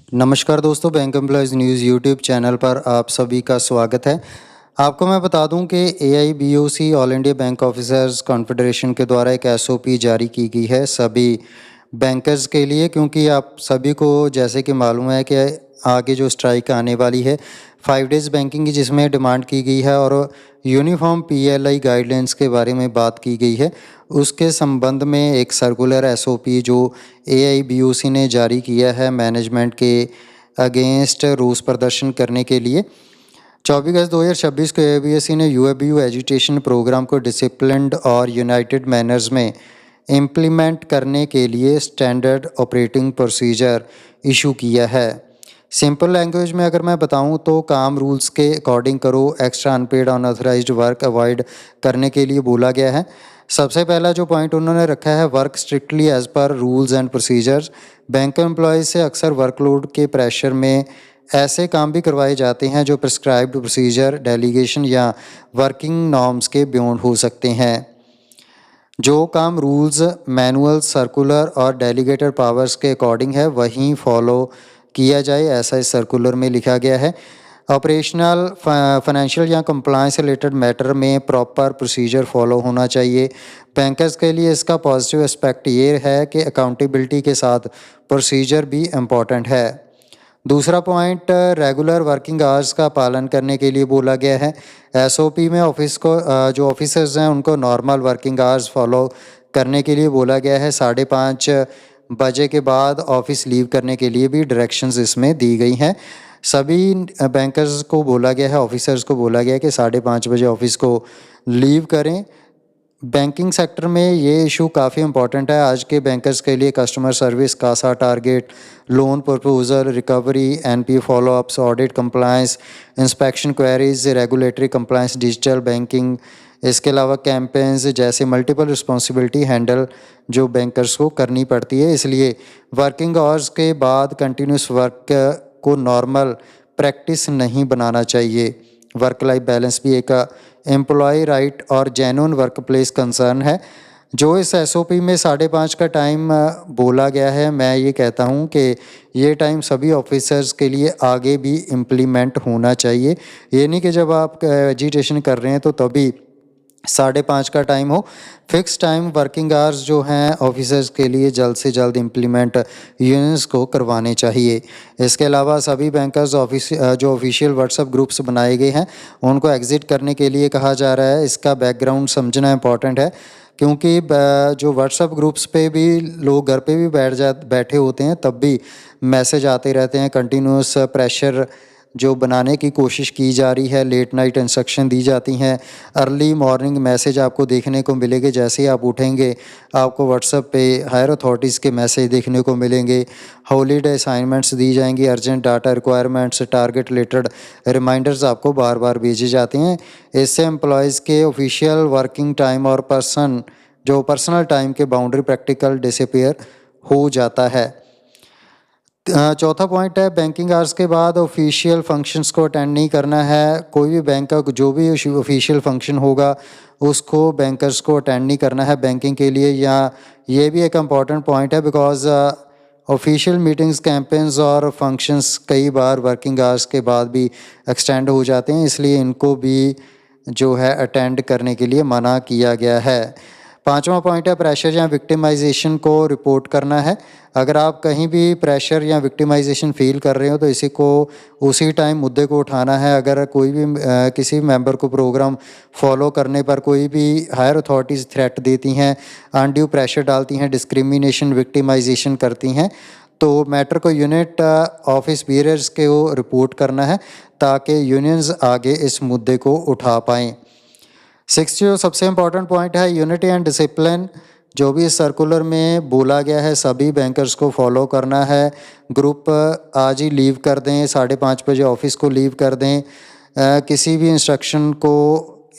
नमस्कार दोस्तों, bank employees news YouTube channel पर आप सभी का स्वागत है। आपको मैं बता दूं कि AIBOC all India bank officers confederation के द्वारा एक एसओपी जारी की गई है सभी बैंकर्स के लिए, क्योंकि आप सभी को जैसे कि मालूम है कि आगे जो स्ट्राइक आने वाली है 5 डेज़ बैंकिंग की, जिसमें डिमांड की गई है और यूनिफॉर्म पीएलआई गाइडलाइंस के बारे में बात की गई है। उसके संबंध में एक सर्कुलर एसओपी जो एआईबीओसी ने जारी किया है मैनेजमेंट के अगेंस्ट रोष प्रदर्शन करने के लिए। 24 अगस्त 2026 को एआईबीओसी ने यूएबीयू एजुटेशन प्रोग्राम को डिसिप्लिन्ड और यूनाइटेड मैनर्स में इम्प्लीमेंट करने के लिए स्टैंडर्ड ऑपरेटिंग प्रोसीजर इशू किया है। सिंपल लैंग्वेज में अगर मैं बताऊं तो काम रूल्स के अकॉर्डिंग करो, extra unpaid unauthorised work avoid करने के लिए बोला गया है। सबसे पहला जो पॉइंट उन्होंने रखा है, work strictly as per rules and procedures. Bank employees से अक्सर वर्कलोड के प्रेशर में ऐसे काम भी करवाए जाते हैं जो प्रिस्क्राइब्ड प्रोसीजर, डेलीगेशन या वर्किंग नॉर्म्स के बियॉन्ड हो सकते हैं। जो काम रूल्स, मैनुअल, सर्कुलर और डेलीगेटेड पावर्स के अकॉर्डिंग है वहीं फॉलो किया जाए, ऐसा इस सर्कुलर में लिखा गया है। ऑपरेशनल, फाइनेंशियल या कंप्लायंस रिलेटेड मैटर में प्रॉपर प्रोसीजर फॉलो होना चाहिए। बैंकर्स के लिए इसका पॉजिटिव एस्पेक्ट ये है कि अकाउंटेबिलिटी के साथ प्रोसीजर भी इम्पॉर्टेंट है। दूसरा पॉइंट, रेगुलर वर्किंग आवर्स का पालन करने के लिए बोला गया है। एसओपी में ऑफिस को जो ऑफिसर्स हैं उनको नॉर्मल वर्किंग आवर्स फॉलो करने के लिए बोला गया है। 5:30 बजे के बाद ऑफिस लीव करने के लिए भी डायरेक्शंस इसमें दी गई हैं। सभी बैंकर्स को बोला गया है, ऑफिसर्स को बोला गया है कि 5:30 बजे ऑफिस को लीव करें। बैंकिंग सेक्टर में ये इशू काफ़ी इंपॉर्टेंट है आज के बैंकर्स के लिए। Customer service, CASA target, loan proposal, recovery, NPA followups, audit compliance, inspection queries, regulatory compliance, digital banking, इसके अलावा कैंपेन्स जैसे मल्टीपल रिस्पॉन्सिबिलिटी हैंडल जो बैंकर्स को करनी पड़ती है। इसलिए वर्किंग आवर्स के बाद कंटिन्यूस वर्क को नॉर्मल प्रैक्टिस नहीं बनाना चाहिए। वर्क लाइफ बैलेंस भी एक एम्प्लॉय राइट और जेन्युइन वर्क प्लेस कंसर्न है। जो इस एसओपी में 5:30 का टाइम बोला गया है, मैं ये कहता हूँ कि ये टाइम सभी ऑफिसर्स के लिए आगे भी इम्प्लीमेंट होना चाहिए। ये नहीं कि जब आप एजिटेशन कर रहे हैं तो तभी 5:30 का टाइम हो। फिक्स टाइम वर्किंग आवर्स जो हैं ऑफिसर्स के लिए जल्द से जल्द इम्प्लीमेंट यूनियंस को करवाने चाहिए। इसके अलावा सभी बैंकर्स जो ऑफिशियल व्हाट्सएप ग्रुप्स बनाए गए हैं उनको एग्ज़िट करने के लिए कहा जा रहा है। इसका बैकग्राउंड समझना इम्पॉर्टेंट है, क्योंकि जो व्हाट्सएप ग्रुप्स पे भी लोग घर पे भी बैठे होते हैं, तब भी मैसेज आते रहते हैं। कंटिन्यूस प्रेशर जो बनाने की कोशिश की जा रही है, लेट नाइट इंस्ट्रक्शन दी जाती हैं, अर्ली मॉर्निंग मैसेज आपको देखने को मिलेंगे। जैसे ही आप उठेंगे आपको व्हाट्सएप पे हायर अथॉरिटीज़ के मैसेज देखने को मिलेंगे। हॉलीडे असाइनमेंट्स दी जाएंगी, urgent data requirements, target related reminders आपको बार बार भेजे जाते हैं। इससे एम्प्लॉयज़ के ऑफिशियल वर्किंग टाइम और पर्सनल टाइम के बाउंड्री प्रैक्टिकल डिसअपीयर हो जाता है। चौथा पॉइंट है, बैंकिंग आवर्स के बाद ऑफिशियल फंक्शंस को अटेंड नहीं करना है। कोई भी बैंक का जो भी ऑफिशियल फंक्शन होगा उसको बैंकर्स को अटेंड नहीं करना है बैंकिंग के लिए। या ये भी एक इम्पॉर्टेंट पॉइंट है, बिकॉज ऑफिशियल मीटिंग्स, कैंपेन्स और फंक्शंस कई बार वर्किंग आवर्स के बाद भी एक्सटेंड हो जाते हैं, इसलिए इनको भी जो है अटेंड करने के लिए मना किया गया है। पांचवा पॉइंट है, प्रेशर या विक्टिमाइजेशन को रिपोर्ट करना है। अगर आप कहीं भी प्रेशर या विक्टिमाइजेशन फील कर रहे हो तो इसी को उसी टाइम मुद्दे को उठाना है। अगर कोई भी किसी मेंबर को प्रोग्राम फॉलो करने पर कोई भी हायर अथॉरिटीज़ थ्रेट देती हैं, अनड्यू प्रेशर डालती हैं, डिस्क्रिमिनेशन, विक्टिमाइजेशन करती हैं, तो मैटर को यूनिट ऑफिस बियरर्स के वो रिपोर्ट करना है ताकि यूनियंस आगे इस मुद्दे को उठा पाएँ। 6 जो सबसे इम्पॉर्टेंट पॉइंट है, यूनिटी एंड डिसिप्लिन। जो भी इस सर्कुलर में बोला गया है सभी बैंकर्स को फॉलो करना है। ग्रुप आज ही लीव कर दें, 5:30 बजे ऑफिस को लीव कर दें। किसी भी इंस्ट्रक्शन को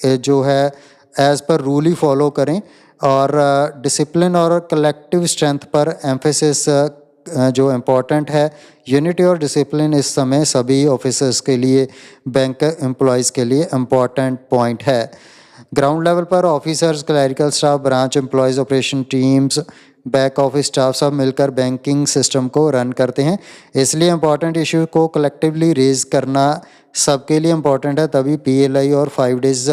जो है एज़ पर रूल ही फॉलो करें और डिसिप्लिन और कलेक्टिव स्ट्रेंथ पर एम्फेसिस जो इम्पॉर्टेंट है। यूनिटी और डिसिप्लिन इस समय सभी ऑफिसर्स के लिए, बैंक एम्प्लॉयज़ के लिए इम्पॉर्टेंट पॉइंट है। ग्राउंड लेवल पर officers, clerical staff, branch employees, operation teams, back office staff सब मिलकर बैंकिंग सिस्टम को रन करते हैं। इसलिए इम्पॉर्टेंट इशू को कलेक्टिवली रेज़ करना सबके लिए इम्पॉर्टेंट है, तभी पीएलआई और 5 डेज़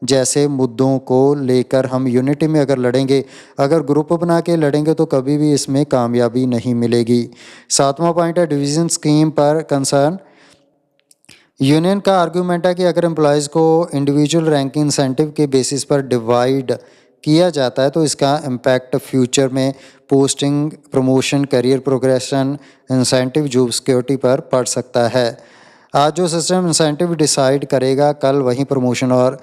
जैसे मुद्दों को लेकर हम यूनिटी में अगर लड़ेंगे, अगर ग्रुप बना के लड़ेंगे तो कभी भी इसमें कामयाबी नहीं मिलेगी। 7वां पॉइंट है डिवीज़न स्कीम पर कंसर्न। यूनियन का आर्गूमेंट है कि अगर एम्प्लॉयज़ को इंडिविजुअल रैंकिंग इंसेंटिव के बेसिस पर डिवाइड किया जाता है तो इसका इम्पैक्ट फ्यूचर में posting, promotion, career progression, incentive, job security पर पड़ सकता है। आज जो सिस्टम इंसेंटिव डिसाइड करेगा, कल वही प्रमोशन और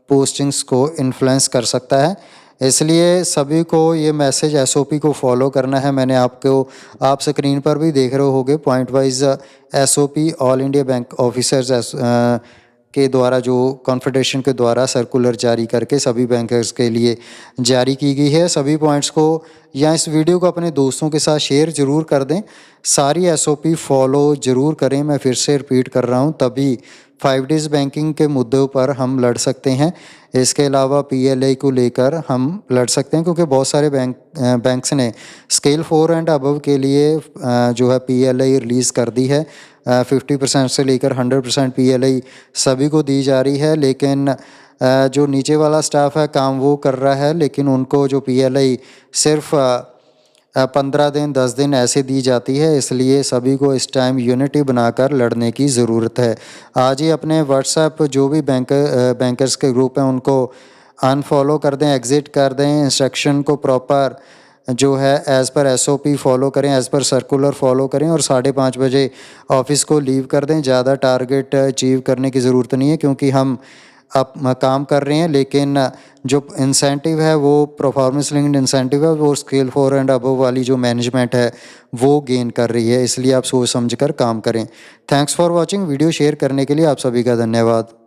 पोस्टिंग्स को इन्फ्लुएंस कर सकता है। इसलिए सभी को ये मैसेज एसओपी को फॉलो करना है। मैंने आप स्क्रीन पर भी देख रहे होंगे point wise SOP all India bank officers के द्वारा जो कॉन्फेडरेशन के द्वारा सर्कुलर जारी करके सभी बैंकर्स के लिए जारी की गई है। सभी पॉइंट्स को या इस वीडियो को अपने दोस्तों के साथ शेयर ज़रूर कर दें। सारी एसओपी फॉलो ज़रूर करें। मैं फिर से रिपीट कर रहा हूँ, तभी 5 डेज़ बैंकिंग के मुद्दों पर हम लड़ सकते हैं। इसके अलावा पीएलआई को लेकर हम लड़ सकते हैं, क्योंकि बहुत सारे बैंक्स ने स्केल 4 एंड अबव के लिए जो है पीएलआई रिलीज़ कर दी है। 50% से लेकर 100% पीएलआई सभी को दी जा रही है, लेकिन जो नीचे वाला स्टाफ है काम वो कर रहा है, लेकिन उनको जो पीएलआई सिर्फ 15 दिन 10 दिन ऐसे दी जाती है। इसलिए सभी को इस टाइम यूनिटी बनाकर लड़ने की ज़रूरत है। आज ही अपने व्हाट्सएप जो भी बैंकर्स के ग्रुप हैं उनको अनफॉलो कर दें, एग्ज़िट कर दें। इंस्ट्रक्शन को प्रॉपर जो है एज़ पर एसओपी फॉलो करें, एज़ पर सर्कुलर फॉलो करें और 5:30 बजे ऑफिस को लीव कर दें। ज़्यादा टारगेट अचीव करने की ज़रूरत नहीं है, क्योंकि हम अब काम कर रहे हैं, लेकिन जो इंसेंटिव है वो परफॉर्मेंस लिंक्ड इंसेंटिव है, वो स्केल 4 एंड अबव वाली जो मैनेजमेंट है वो गेन कर रही है। इसलिए आप सोच समझ कर काम करें। Thanks for watching. Video share करने के लिए आप सभी का धन्यवाद।